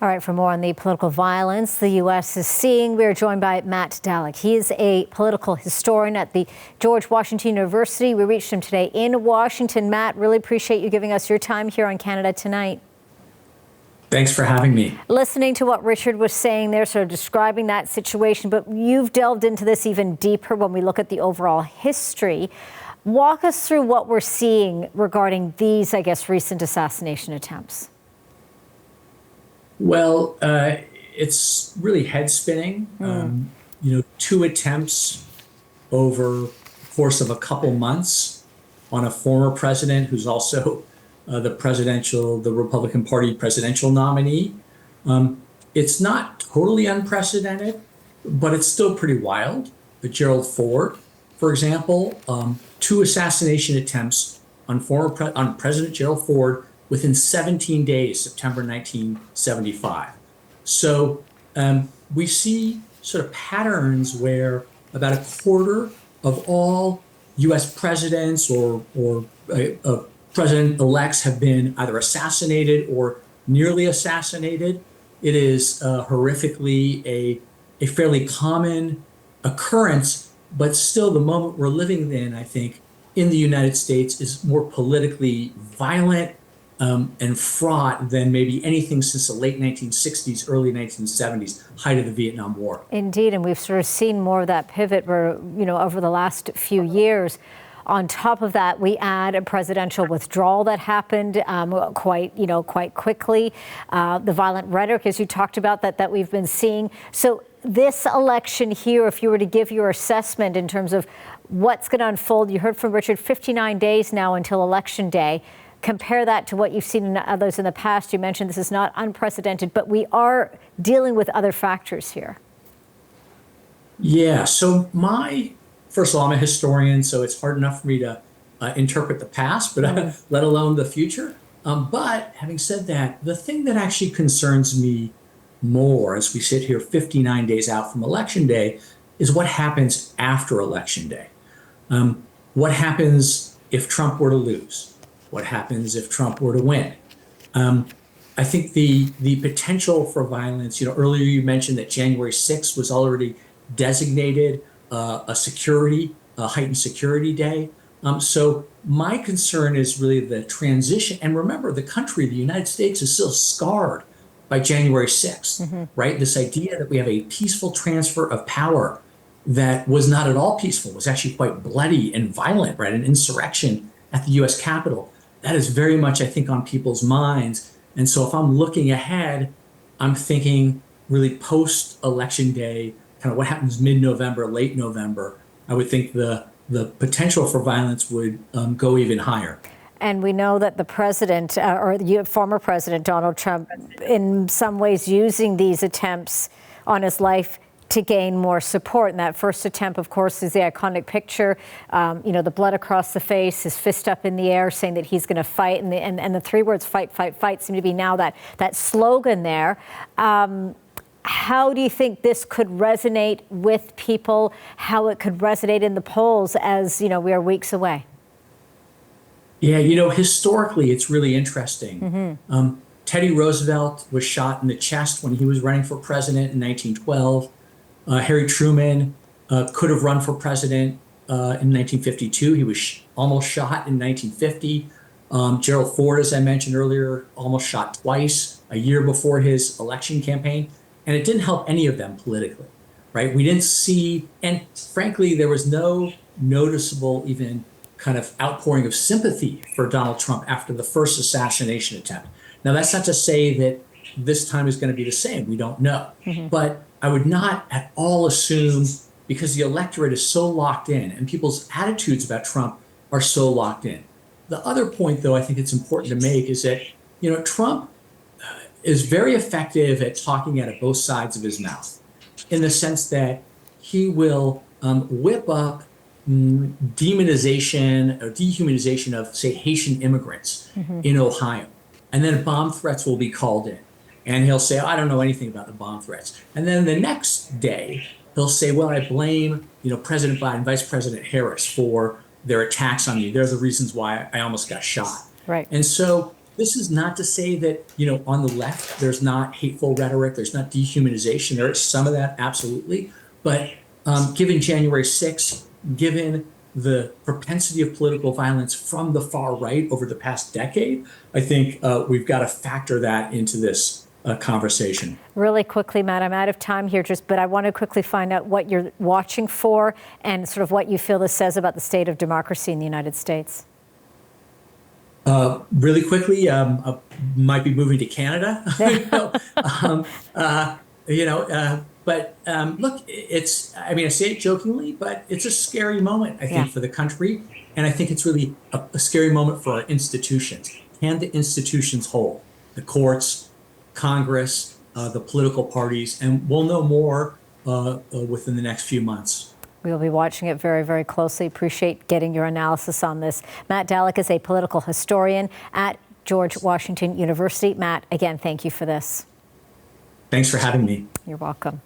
All right, for more on the political violence the U.S. is seeing, we are joined by Matt Dallek. He is a political historian at the George Washington University. We reached him today in Washington. Matt, really appreciate you giving us your time here on Canada Tonight. Thanks for having me. Listening to what Richard was saying there, sort of describing that situation, but you've delved into this even deeper when we look at the overall history. Walk us through what we're seeing regarding these, I guess, recent assassination attempts. Well, it's really head spinning. Two attempts over the course of a couple months on a former president who's also the Republican Party presidential nominee. It's not totally unprecedented, but it's still pretty wild. Gerald Ford, for example, two assassination attempts on President Gerald Ford within 17 days, September 1975. So we see sort of patterns where about a quarter of all U.S. presidents or president-elects have been either assassinated or nearly assassinated. It is horrifically a fairly common occurrence, but still the moment we're living in, I think, in the United States is more politically violent and fraught than maybe anything since the late 1960s, early 1970s, height of the Vietnam War. Indeed, and we've sort of seen more of that pivot where, over the last few years. On top of that, we add a presidential withdrawal that happened quite quickly. The violent rhetoric, as you talked about, that we've been seeing. So this election here, if you were to give your assessment in terms of what's going to unfold, you heard from Richard, 59 days now until Election Day. Compare that to what you've seen in others in the past. You mentioned this is not unprecedented, but we are dealing with other factors here. Yeah, so first of all, I'm a historian, so it's hard enough for me to interpret the past, but let alone the future. But having said that, the thing that actually concerns me more as we sit here 59 days out from Election Day is what happens after Election Day. What happens if Trump were to lose? What happens if Trump were to win? I think the potential for violence, earlier you mentioned that January 6th was already designated a heightened security day. So my concern is really the transition. And remember, the United States is still scarred by January 6th, right? This idea that we have a peaceful transfer of power that was not at all peaceful, was actually quite bloody and violent, right? An insurrection at the US Capitol. That is very much, I think, on people's minds. And so if I'm looking ahead, I'm thinking really post-Election Day, kind of what happens mid-November, late November. I would think the potential for violence would go even higher. And we know that the president, or the former president, Donald Trump, in some ways using these attempts on his life to gain more support. And that first attempt, of course, is the iconic picture, the blood across the face, his fist up in the air, saying that he's going to fight. And the three words, fight, fight, fight, seem to be now that slogan there. How do you think this could resonate with people, how it could resonate in the polls as, we are weeks away? Yeah, historically, it's really interesting. Teddy Roosevelt was shot in the chest when he was running for president in 1912. Harry Truman could have run for president in 1952. He was almost shot in 1950. Gerald Ford, as I mentioned earlier, almost shot twice a year before his election campaign. And it didn't help any of them politically, right? We didn't see, and frankly, there was no noticeable even kind of outpouring of sympathy for Donald Trump after the first assassination attempt. Now, that's not to say that this time is going to be the same. We don't know. But I would not at all assume, because the electorate is so locked in and people's attitudes about Trump are so locked in. The other point, though, I think it's important to make is that, Trump is very effective at talking out of both sides of his mouth, in the sense that he will whip up demonization or dehumanization of, say, Haitian immigrants in Ohio. And then bomb threats will be called in. And he'll say, I don't know anything about the bomb threats. And then the next day, he'll say, well, I blame, President Biden, Vice President Harris for their attacks on me. They're the reasons why I almost got shot. Right. And so this is not to say that, on the left, there's not hateful rhetoric, there's not dehumanization. There is some of that, absolutely. But given January 6th, given the propensity of political violence from the far right over the past decade, I think we've got to factor that into this conversation. Really quickly, Matt, I'm out of time here, but I want to quickly find out what you're watching for and sort of what you feel this says about the state of democracy in the United States. Really quickly, might be moving to Canada. But look, I say it jokingly, but it's a scary moment, I think, for the country. And I think it's really a scary moment for our institutions. Can the institutions hold? The courts, Congress, the political parties, and we'll know more within the next few months. We'll be watching it very, very closely. Appreciate getting your analysis on this. Matt Dallek is a political historian at George Washington University. Matt, again, thank you for this. Thanks for having me. You're welcome.